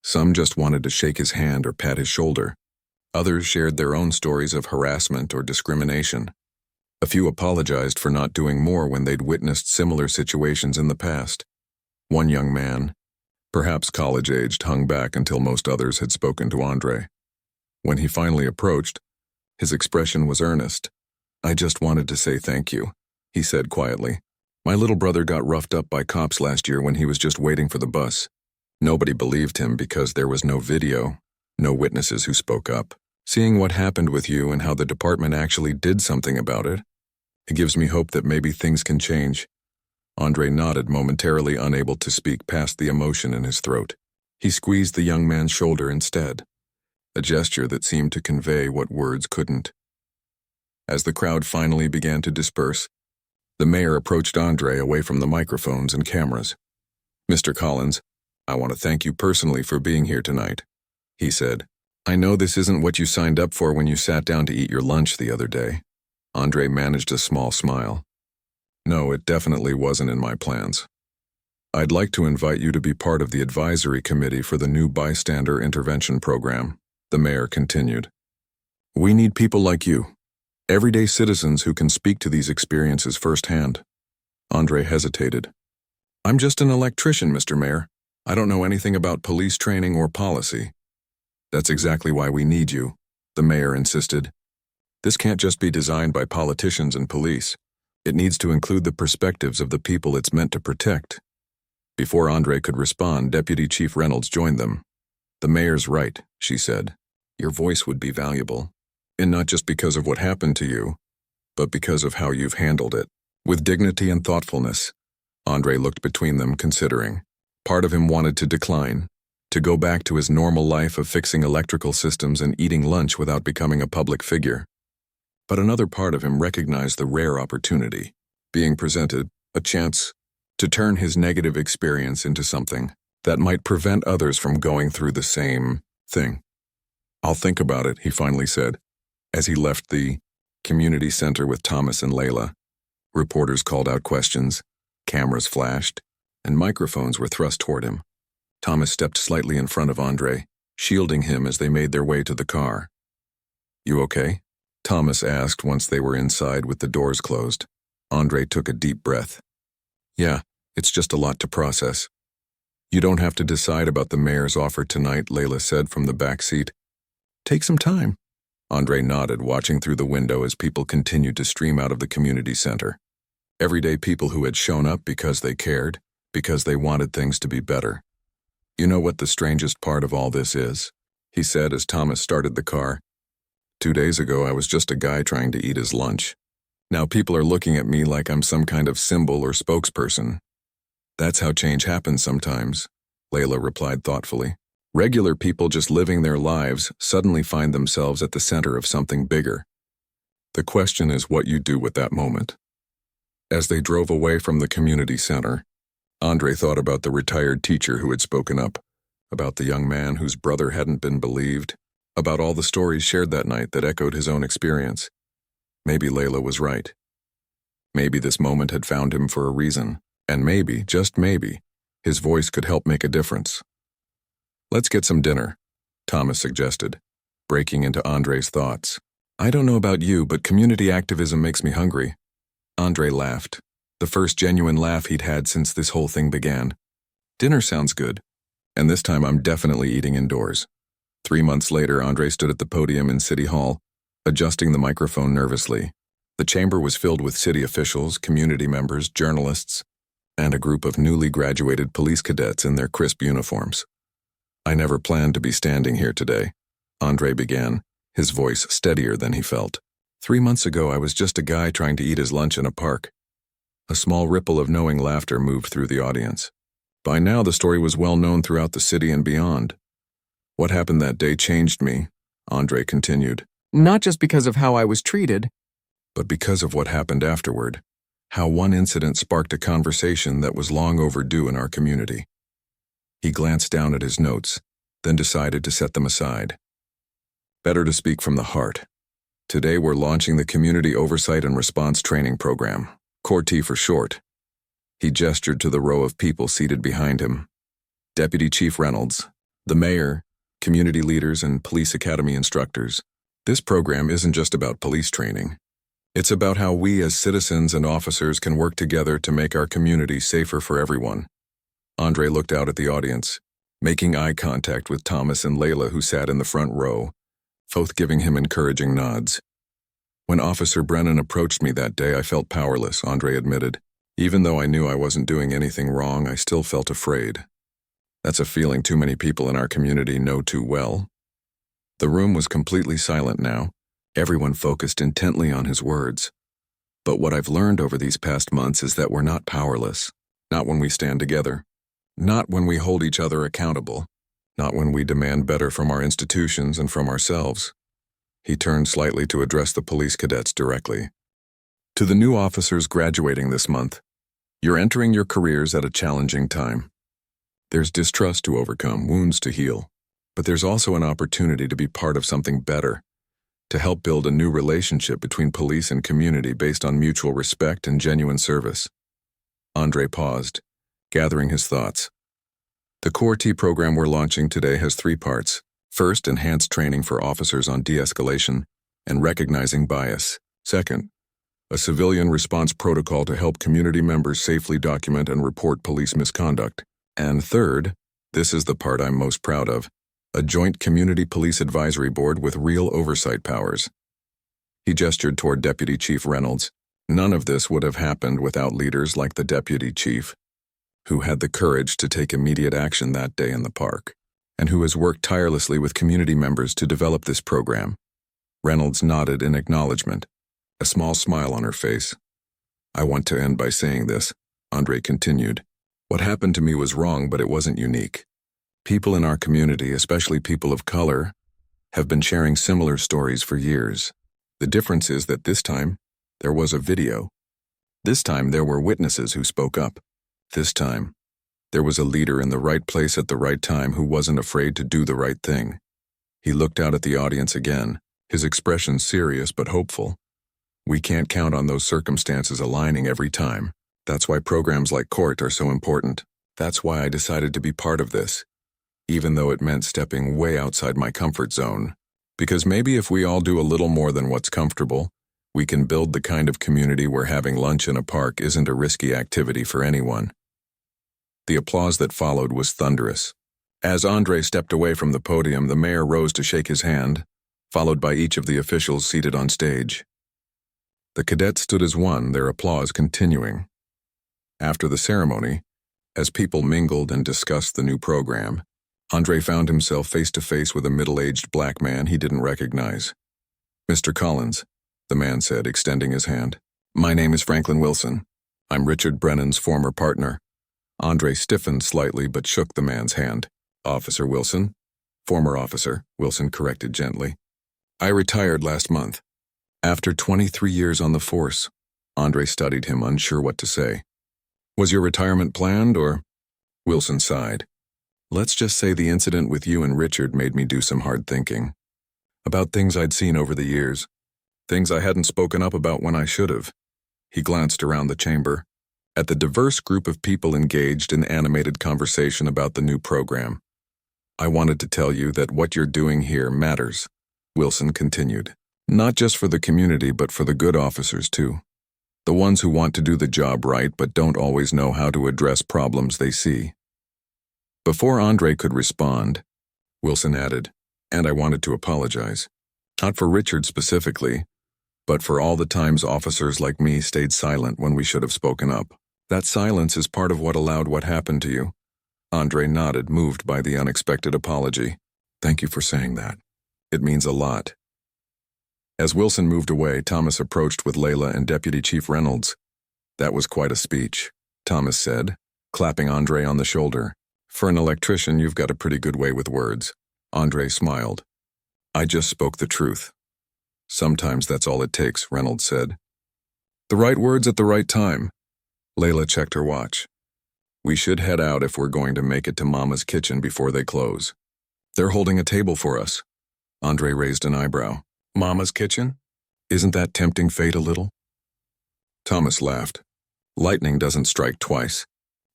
[SPEAKER 1] Some just wanted to shake his hand or pat his shoulder. Others shared their own stories of harassment or discrimination. A few apologized for not doing more when they'd witnessed similar situations in the past. One young man, perhaps college-aged, hung back until most others had spoken to Andre. When he finally approached, his expression was earnest. "I just wanted to say thank you," he said quietly. "My little brother got roughed up by cops last year when he was just waiting for the bus. Nobody believed him because there was no video, no witnesses who spoke up. Seeing what happened with you and how the department actually did something about it, it gives me hope that maybe things can change. Andre nodded, momentarily unable to speak past the emotion in his throat. He squeezed the young man's shoulder instead, a gesture that seemed to convey what words couldn't. As the crowd finally began to disperse, the mayor approached Andre away from the microphones and cameras. "Mr. Collins, I want to thank you personally for being here tonight," he said. "I know this isn't what you signed up for when you sat down to eat your lunch the other day." Andre managed a small smile. "No, it definitely wasn't in my plans. I'd like to invite you to be part of the advisory committee for the new bystander intervention program," the mayor continued. "We need people like you, everyday citizens who can speak to these experiences firsthand." Andre hesitated. "I'm just an electrician, Mr. Mayor. I don't know anything about police training or policy." "That's exactly why we need you," the mayor insisted. "This can't just be designed by politicians and police. It needs to include the perspectives of the people it's meant to protect." Before Andre could respond, Deputy Chief Reynolds joined them. "The mayor's right," she said. "Your voice would be valuable, and not just because of what happened to you, but because of how you've handled it, with dignity and thoughtfulness." Andre looked between them, considering. Part of him wanted to decline, to go back to his normal life of fixing electrical systems and eating lunch without becoming a public figure. But another part of him recognized the rare opportunity, being presented, a chance to turn his negative experience into something that might prevent others from going through the same thing. "I'll think about it," he finally said, as he left the community center with Thomas and Layla. Reporters called out questions, cameras flashed, and microphones were thrust toward him. Thomas stepped slightly in front of Andre, shielding him as they made their way to the car. "You okay?" Thomas asked once they were inside with the doors closed. Andre took a deep breath. "Yeah, it's just a lot to process." "You don't have to decide about the mayor's offer tonight," Layla said from the back seat. "Take some time." Andre nodded, watching through the window as people continued to stream out of the community center. Everyday people who had shown up because they cared, because they wanted things to be better. "You know what the strangest part of all this is?" he said as Thomas started the car. 2 days ago, I was just a guy trying to eat his lunch. Now people are looking at me like I'm some kind of symbol or spokesperson. "That's how change happens sometimes," Layla replied thoughtfully. "Regular people just living their lives suddenly find themselves at the center of something bigger. The question is what you do with that moment." As they drove away from the community center, Andre thought about the retired teacher who had spoken up, about the young man whose brother hadn't been believed, about all the stories shared that night that echoed his own experience. Maybe Layla was right. Maybe this moment had found him for a reason, and maybe, just maybe, his voice could help make a difference. "Let's get some dinner," Thomas suggested, breaking into Andre's thoughts. "I don't know about you, but community activism makes me hungry." Andre laughed, the first genuine laugh he'd had since this whole thing began. "Dinner sounds good, and this time I'm definitely eating indoors." 3 months later, Andre stood at the podium in City Hall, adjusting the microphone nervously. The chamber was filled with city officials, community members, journalists, and a group of newly graduated police cadets in their crisp uniforms. "I never planned to be standing here today," Andre began, his voice steadier than he felt. 3 months ago, I was just a guy trying to eat his lunch in a park." A small ripple of knowing laughter moved through the audience. By now, the story was well known throughout the city and beyond. "What happened that day changed me," Andre continued. "Not just because of how I was treated, but because of what happened afterward. How one incident sparked a conversation that was long overdue in our community." He glanced down at his notes, then decided to set them aside. "Better to speak from the heart. Today we're launching the Community Oversight and Response Training Program, CORT for short." He gestured to the row of people seated behind him. Deputy Chief Reynolds, the mayor, community leaders, and police academy instructors. This program isn't just about police training. It's about how we as citizens and officers can work together to make our community safer for everyone. Andre looked out at the audience, making eye contact with Thomas and Layla, who sat in the front row, both giving him encouraging nods. "When Officer Brennan approached me that day, I felt powerless," Andre admitted. "Even though I knew I wasn't doing anything wrong, I still felt afraid. That's a feeling too many people in our community know too well." The room was completely silent now, everyone focused intently on his words. But what I've learned over these past months is that we're not powerless. Not when we stand together. Not when we hold each other accountable. Not when we demand better from our institutions and from ourselves. He turned slightly to address the police cadets directly. To the new officers graduating this month, you're entering your careers at a challenging time. There's distrust to overcome, wounds to heal, but there's also an opportunity to be part of something better, to help build a new relationship between police and community based on mutual respect and genuine service. Andre paused, gathering his thoughts. The Core T program we're launching today has 3 parts. First, enhanced training for officers on de-escalation and recognizing bias. Second, a civilian response protocol to help community members safely document and report police misconduct. And third, this is the part I'm most proud of, a joint community police advisory board with real oversight powers. He gestured toward Deputy Chief Reynolds. None of this would have happened without leaders like the Deputy Chief, who had the courage to take immediate action that day in the park, and who has worked tirelessly with community members to develop this program. Reynolds nodded in acknowledgement, a small smile on her face. I want to end by saying this, Andre continued. What happened to me was wrong, but it wasn't unique. People in our community, especially people of color, have been sharing similar stories for years. The difference is that this time, there was a video. This time, there were witnesses who spoke up. This time, there was a leader in the right place at the right time who wasn't afraid to do the right thing. He looked out at the audience again, his expression serious but hopeful. We can't count on those circumstances aligning every time. That's why programs like COURT are so important. That's why I decided to be part of this, even though it meant stepping way outside my comfort zone. Because maybe if we all do a little more than what's comfortable, we can build the kind of community where having lunch in a park isn't a risky activity for anyone. The applause that followed was thunderous. As Andre stepped away from the podium, the mayor rose to shake his hand, followed by each of the officials seated on stage. The cadets stood as one, their applause continuing. After the ceremony, as people mingled and discussed the new program, Andre found himself face to face with a middle-aged black man he didn't recognize. Mr. Collins, the man said, extending his hand. My name is Franklin Wilson. I'm Richard Brennan's former partner. Andre stiffened slightly but shook the man's hand. Officer Wilson? Former officer, Wilson corrected gently. I retired last month. After 23 years on the force, Andre studied him, unsure what to say. Was your retirement planned, or? Wilson sighed. Let's just say the incident with you and Richard made me do some hard thinking. About things I'd seen over the years. Things I hadn't spoken up about when I should have. He glanced around the chamber, at the diverse group of people engaged in animated conversation about the new program. I wanted to tell you that what you're doing here matters, Wilson continued. Not just for the community, but for the good officers, too. The ones who want to do the job right but don't always know how to address problems they see. Before Andre could respond, Wilson added, and I wanted to apologize. Not for Richard specifically, but for all the times officers like me stayed silent when we should have spoken up. That silence is part of what allowed what happened to you. Andre nodded, moved by the unexpected apology. Thank you for saying that. It means a lot. As Wilson moved away, Thomas approached with Layla and Deputy Chief Reynolds. That was quite a speech, Thomas said, clapping Andre on the shoulder. For an electrician, you've got a pretty good way with words. Andre smiled. I just spoke the truth. Sometimes that's all it takes, Reynolds said. The right words at the right time. Layla checked her watch. We should head out if we're going to make it to Mama's kitchen before they close. They're holding a table for us. Andre raised an eyebrow. Mama's kitchen? Isn't that tempting fate a little? Thomas laughed. Lightning doesn't strike twice.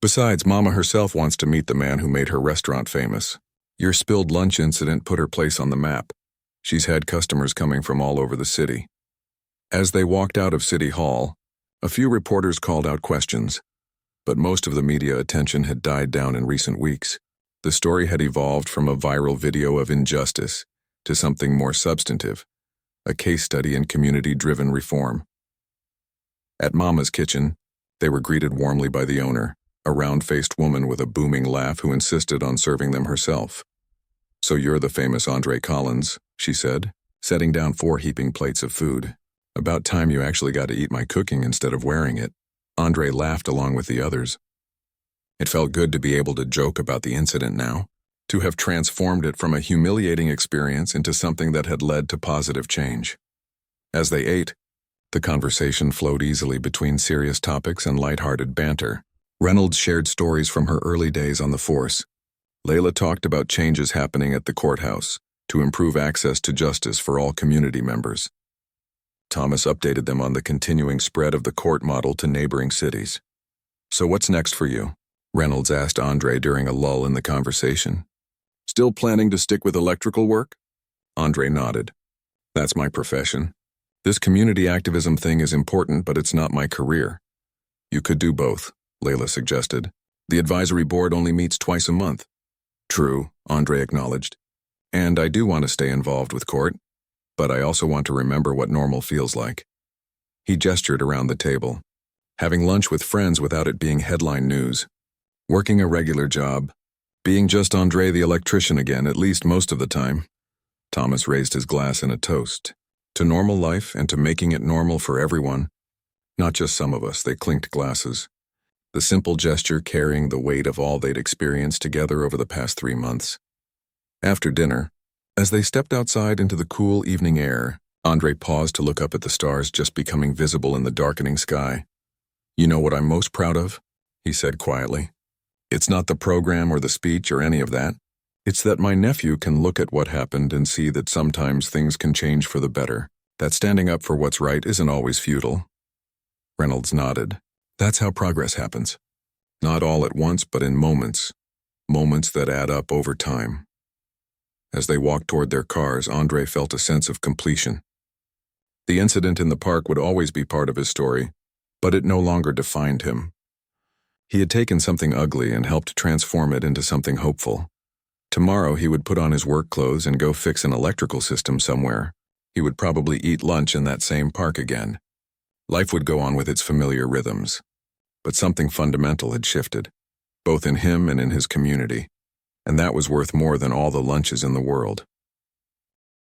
[SPEAKER 1] Besides, Mama herself wants to meet the man who made her restaurant famous. Your spilled lunch incident put her place on the map. She's had customers coming from all over the city. As they walked out of City Hall, a few reporters called out questions, but most of the media attention had died down in recent weeks. The story had evolved from a viral video of injustice to something more substantive, a case study in community-driven reform. At Mama's kitchen, they were greeted warmly by the owner, a round-faced woman with a booming laugh who insisted on serving them herself. So you're the famous Andre Collins, she said, setting down 4 heaping plates of food. About time you actually got to eat my cooking instead of wearing it. Andre laughed along with the others. It felt good to be able to joke about the incident now, to have transformed it from a humiliating experience into something that had led to positive change. As they ate, the conversation flowed easily between serious topics and lighthearted banter. Reynolds shared stories from her early days on the force. Layla talked about changes happening at the courthouse to improve access to justice for all community members. Thomas updated them on the continuing spread of the court model to neighboring cities. "So what's next for you?" Reynolds asked Andre during a lull in the conversation. "Still planning to stick with electrical work?" Andre nodded. "That's my profession. This community activism thing is important, but it's not my career." "You could do both," Layla suggested. "The advisory board only meets twice a month." "True," Andre acknowledged. "And I do want to stay involved with court, but I also want to remember what normal feels like." He gestured around the table. "Having lunch with friends without it being headline news. Working a regular job. Being just Andre the electrician again, at least most of the time." Thomas raised his glass in a toast. "To normal life and to making it normal for everyone. Not just some of us," they clinked glasses. The simple gesture carrying the weight of all they'd experienced together over the past 3 months. After dinner, as they stepped outside into the cool evening air, Andre paused to look up at the stars just becoming visible in the darkening sky. "You know what I'm most proud of?" he said quietly. "It's not the program or the speech or any of that. It's that my nephew can look at what happened and see that sometimes things can change for the better, that standing up for what's right isn't always futile." Reynolds nodded. "That's how progress happens. Not all at once, but in moments. Moments that add up over time." As they walked toward their cars, Andre felt a sense of completion. The incident in the park would always be part of his story, but it no longer defined him. He had taken something ugly and helped transform it into something hopeful. Tomorrow he would put on his work clothes and go fix an electrical system somewhere. He would probably eat lunch in that same park again. Life would go on with its familiar rhythms. But something fundamental had shifted, both in him and in his community, and that was worth more than all the lunches in the world.